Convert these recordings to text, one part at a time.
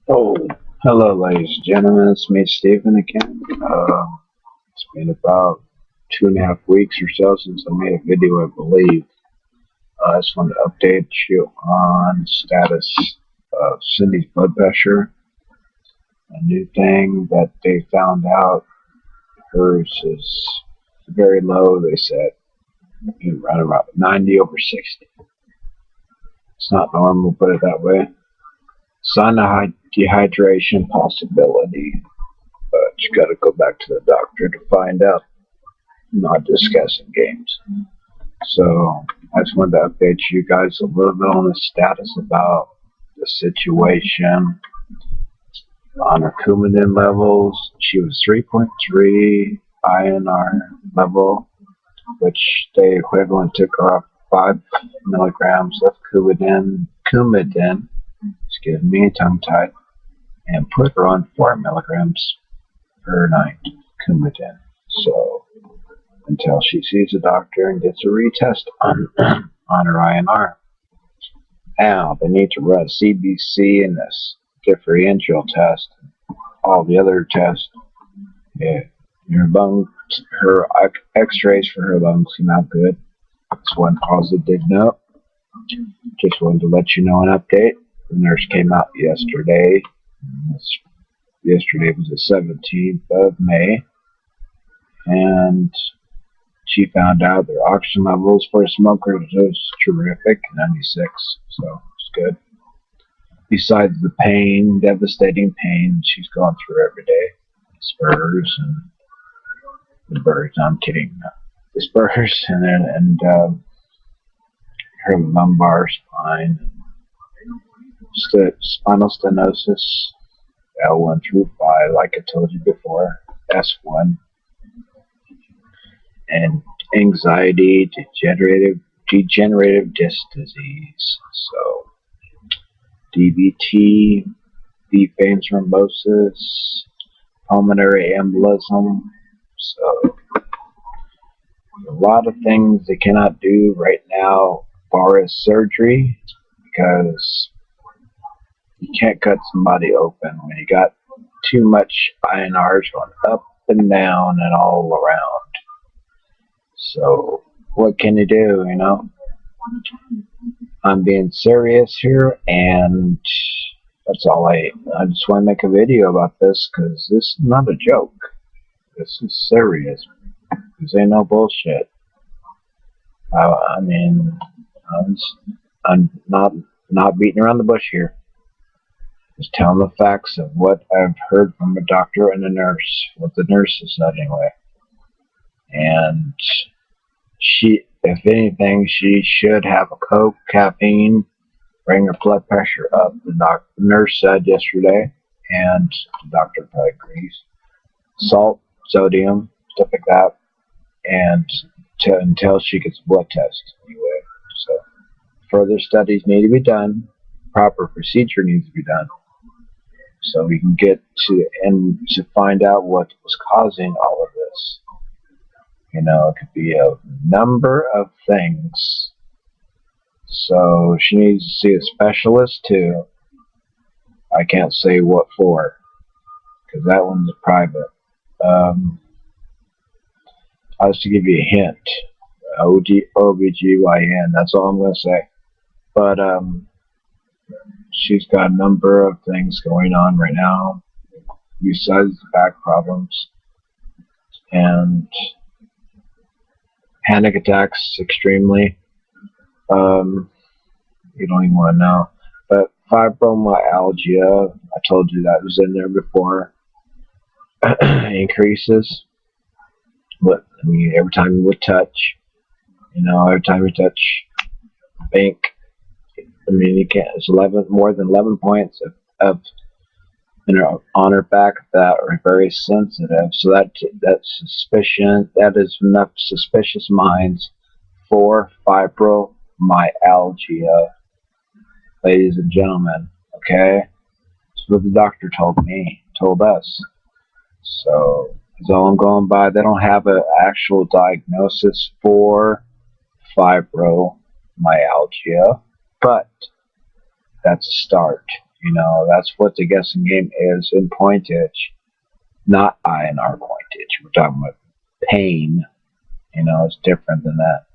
Oh, hello, ladies and gentlemen. It's me, Stephen, again. It's been about 2.5 weeks or so since I made a video, I believe. I just wanted to update you on the status of Cindy's blood pressure. A new thing that they found out, hers is very low, they said, around about 90 over 60. It's not normal, put it that way. Sign of dehydration possibility, but you got to go back to the doctor to find out. Not discussing games. So I just wanted to update you guys a little bit on the status about the situation on her coumadin levels. She was 3.3 INR level, which they equivalent took her off 5 milligrams of coumadin, excuse me, tongue tied, and put her on 4 milligrams per night coumadin. So until she sees a doctor and gets a retest on her INR. Now they need to run a CBC and this differential test, all the other tests. Yeah, her lungs, her X-rays for her lungs came out good. That's one positive note. Just wanted to let you know an update. The nurse came out yesterday. Yesterday was the 17th of May, and she found out their oxygen levels for smokers was terrific, 96, so it's good. Besides the pain, devastating pain she's going through every day, spurs and the burrs, I'm kidding, the spurs and her lumbar spine, spinal stenosis, L1 through 5, like I told you before, S1, and anxiety, degenerative disc disease. So DVT, deep vein thrombosis, pulmonary embolism. So a lot of things they cannot do right now as far as surgery, because you can't cut somebody open when you got too much INRs going up and down and all around. So what can you do, I'm being serious here, and that's all I just want to make a video about this, because this is not a joke. This is serious. This ain't no bullshit. I'm not beating around the bush here. Just telling the facts of what I've heard from a doctor and a nurse, what the nurse has said anyway. And if anything, she should have a Coke, caffeine, bring her blood pressure up. The nurse said yesterday, and the doctor probably agrees. Salt, sodium, stuff like that, and until she gets a blood test anyway. So further studies need to be done. Proper procedure needs to be done, so we can get to find out what was causing all of this. It could be a number of things. So she needs to see a specialist too. I can't say what for, because that one's private. I was to give you a hint. OBGYN, that's all I'm going to say. But she's got a number of things going on right now, besides the back problems. And panic attacks extremely. You don't even want to know. But fibromyalgia, I told you that was in there before, increases. But every time you would touch, every time you touch bank, you can't. It's more than 11 points of on her back that are very sensitive. So that's suspicion. That is enough suspicious minds for fibromyalgia, ladies and gentlemen. Okay, that's what the doctor told us. So that's all I'm going by. They don't have an actual diagnosis for fibromyalgia, but that's a start. You know, that's what the guessing game is in pointage, not INR pointage. We're talking about pain. You know, it's different than that.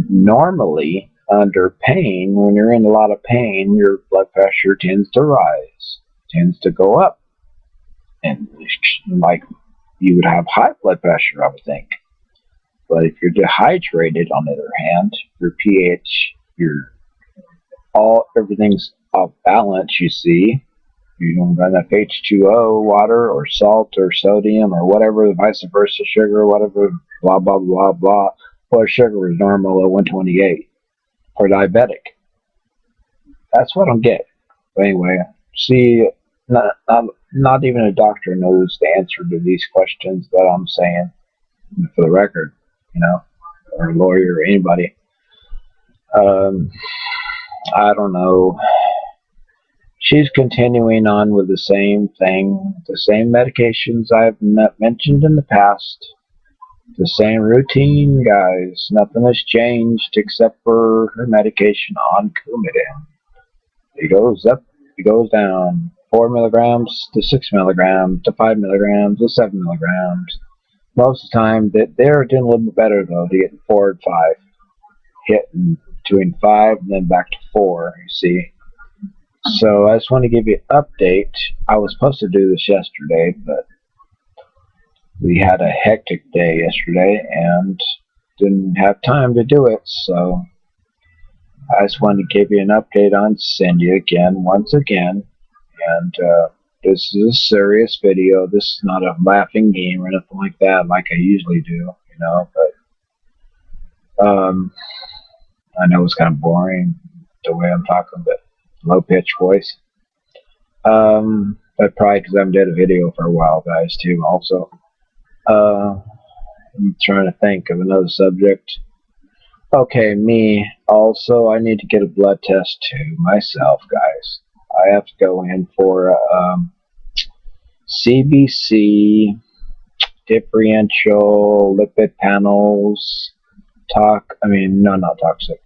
Normally, under pain, when you're in a lot of pain, your blood pressure tends to rise, tends to go up. And like you would have high blood pressure, I would think. But if you're dehydrated, on the other hand, your pH, everything's off balance, you see. You don't run enough H2O, water, or salt, or sodium, or whatever, vice versa, sugar, whatever, blah, blah, blah, blah. Blood sugar is normal at 128 for diabetic. That's what I'm getting. But anyway, see, not even a doctor knows the answer to these questions that I'm saying, for the record, you know, or a lawyer or anybody. I don't know. She's continuing on with the same thing, the same medications I've mentioned in the past, the same routine, guys. Nothing has changed except for her medication on coumadin. It goes up, it goes down, 4 milligrams to 6 milligrams to 5 milligrams to 7 milligrams. Most of the time, they're doing a little bit better, though. They get 4 and 5. Hitting between 5 and then back to 4, you see. So I just want to give you an update. I was supposed to do this yesterday, but we had a hectic day yesterday and didn't have time to do it. So I just wanted to give you an update on Cindy again, once again. And this is a serious video. This is not a laughing game or anything like that, like I usually do, you know. But I know it's kind of boring the way I'm talking, but low-pitched voice. But probably because I haven't did a video for a while, guys, too, also. I'm trying to think of another subject. Okay, me. Also, I need to get a blood test, too, myself, guys. I have to go in for CBC, differential, lipid panels, not toxic.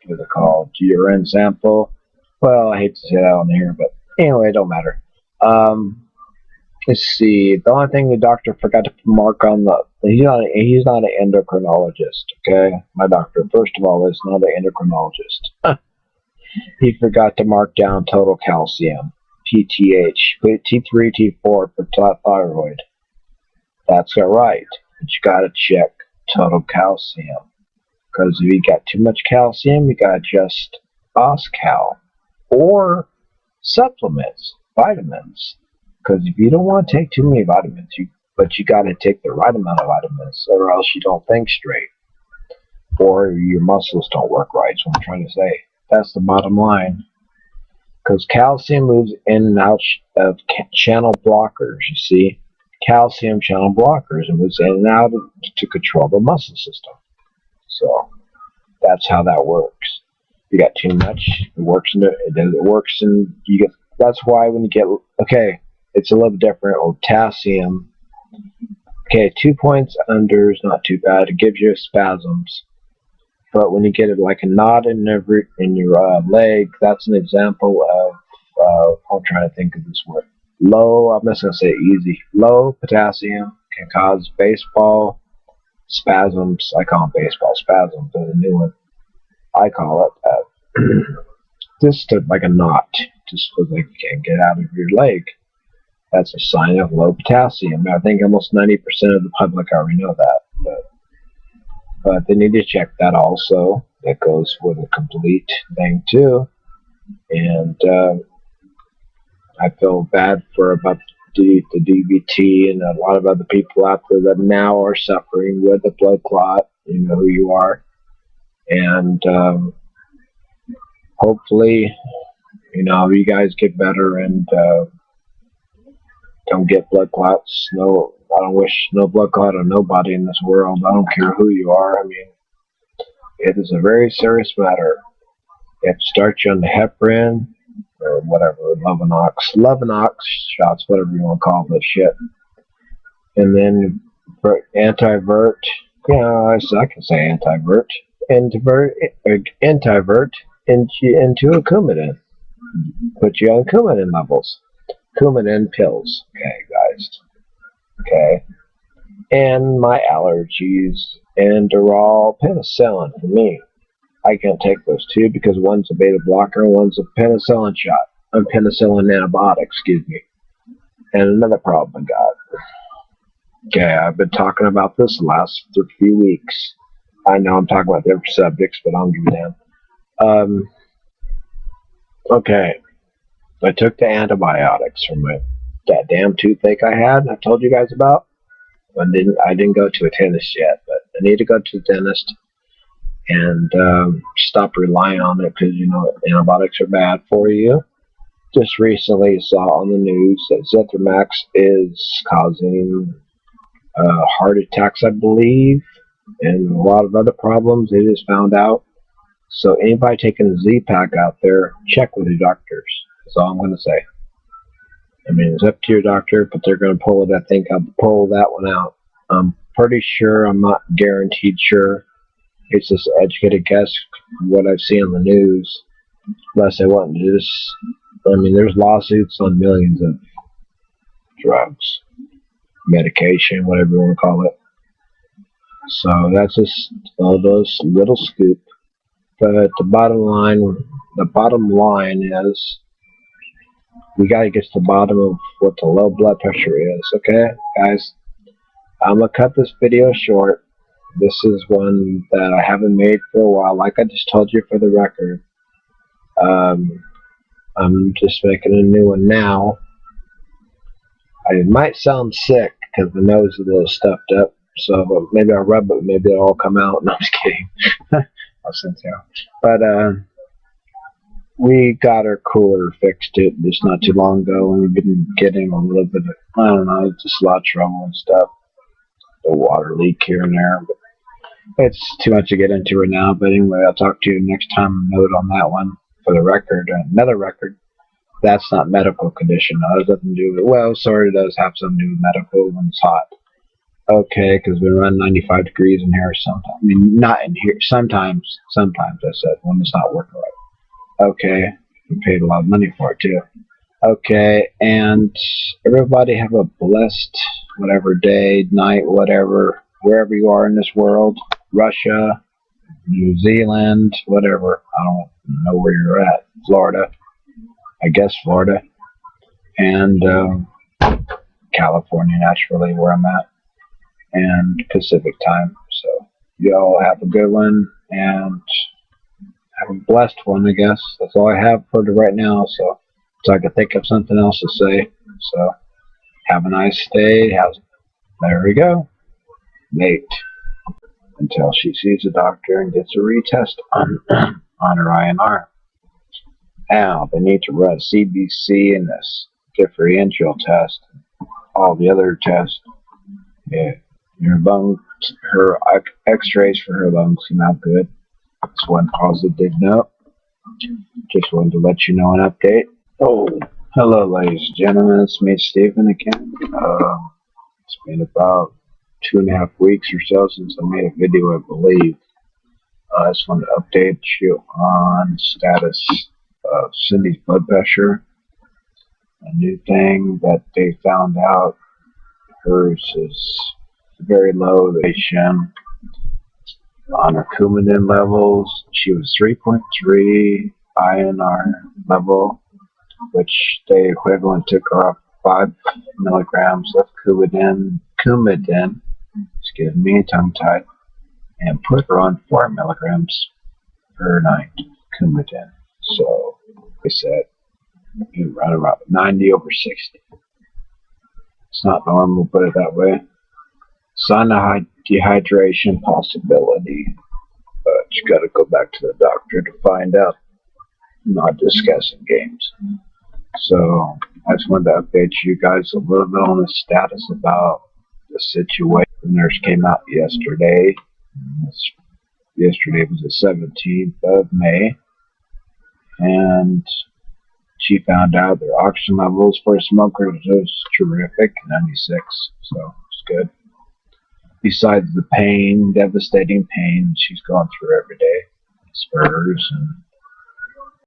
What's it called? Urine sample. Well, I hate to say that on here, but anyway, it don't matter. Let's see. The only thing the doctor forgot to mark on he's not an endocrinologist. Okay, my doctor, first of all, is not an endocrinologist. He forgot to mark down total calcium, PTH, T3, T4 for thyroid. That's all right, but you gotta check total calcium. Because if you got too much calcium, you got to adjust OSCAL or supplements, vitamins. Because if you don't want to take too many vitamins, but you got to take the right amount of vitamins, or else you don't think straight, or your muscles don't work right. Is what I'm trying to say. That's the bottom line. Because calcium moves in and out of channel blockers. You see, calcium channel blockers, and moves in and out to control the muscle system. So that's how that works. You got too much, it works and you get. That's why when you get, okay, it's a little different. Potassium, okay, 2 points under is not too bad. It gives you spasms, but when you get it like a knot in your leg, that's an example of. I'm trying to think of this word. I'm just gonna say easy. Low potassium can cause baseball spasms. I call them baseball spasms, but a new one. I call it just like a knot, just so they can't get out of your leg. That's a sign of low potassium. I think almost 90% of the public already know that, but they need to check that also. That goes with a complete thing too. And I feel bad about the DVT and a lot of other people out there that now are suffering with a blood clot. You know who you are. And hopefully, you guys get better and don't get blood clots. No, I don't wish no blood clot on nobody in this world. I don't care who you are. I mean, it is a very serious matter. You have to start you on the heparin or whatever, Lovenox shots, whatever you want to call that shit. And then antivert, I can say antivert into a coumadin. put you on coumadin levels. Coumadin pills. Okay, guys. Okay. And my allergies, and they're all penicillin for me. I can't take those two because one's a beta blocker and one's a penicillin shot. A penicillin antibiotic, excuse me. And another problem I got. Okay, I've been talking about this the last few weeks. I know I'm talking about different subjects, but I don't give a damn. Okay, I took the antibiotics for that damn toothache I had. I told you guys about. I didn't go to a dentist yet, but I need to go to the dentist and stop relying on it because, you know, antibiotics are bad for you. Just recently saw on the news that Zithromax is causing heart attacks, I believe, and a lot of other problems they just found out. So anybody taking a Z-Pack out there, check with your doctors. That's all I'm going to say. I mean, it's up to your doctor, but they're going to pull it. I think I'll pull that one out. I'm pretty sure, I'm not guaranteed sure. It's just an educated guess what I've seen on the news. Unless they want to just, I mean, there's lawsuits on millions of drugs, medication, whatever you want to call it. So that's just all those little scoop. But the bottom line is we got to get to the bottom of what the low blood pressure is. Okay, guys, I'm going to cut this video short. This is one that I haven't made for a while. Like I just told you for the record, I'm just making a new one now. I might sound sick because my nose is a little stuffed up. So maybe I'll rub it, maybe it'll all come out. No, I'm just kidding. I'll send it out. But we got our cooler fixed it just not too long ago, and we've been getting a little bit of, I don't know, just a lot of trouble and stuff. The water leak here and there. But it's too much to get into right now. But anyway, I'll talk to you next time. Note on that one for the record. Another record. That's not medical condition. It has nothing to do with, well, sorry, it does have something to do with medical when it's hot. Okay, because we run 95 degrees in here sometimes. I mean, not in here. Sometimes I said, when it's not working right. Okay, we paid a lot of money for it too. Okay, and everybody have a blessed whatever day, night, whatever, wherever you are in this world. Russia, New Zealand, whatever. I don't know where you're at. Florida. I guess Florida. And California, naturally, where I'm at. And Pacific time. So you all have a good one and have a blessed one, I guess. That's all I have for right now. So I can think of something else to say. So have a nice day. There we go. Nate. Until she sees a doctor and gets a retest on her INR. Now they need to run CBC and this differential test. All the other tests. Yeah. Her lungs, her x-rays for her lungs came out good. That's one positive note. Just wanted to let you know an update. Oh, hello, ladies and gentlemen. It's me, Stephen, again. It's been about 2.5 weeks or so since I made a video, I believe. I just wanted to update you on the status of Cindy's blood pressure. A new thing that they found out, hers is very low elevation on her coumadin levels. She was 3.3 INR level, which the equivalent took her up 5 milligrams of coumadin, excuse me, tongue-tied, and put her on 4 milligrams per night coumadin. So, like I said, right around 90/60. It's not normal, put it that way. Sign of dehydration possibility, but you got to go back to the doctor to find out. I'm not discussing games. So I just wanted to update you guys a little bit on the status about the situation. The nurse came out yesterday. Yesterday was the 17th of May, and she found out their oxygen levels for smokers was terrific, 96. So it's good. Besides the pain, devastating pain she's gone through every day, spurs and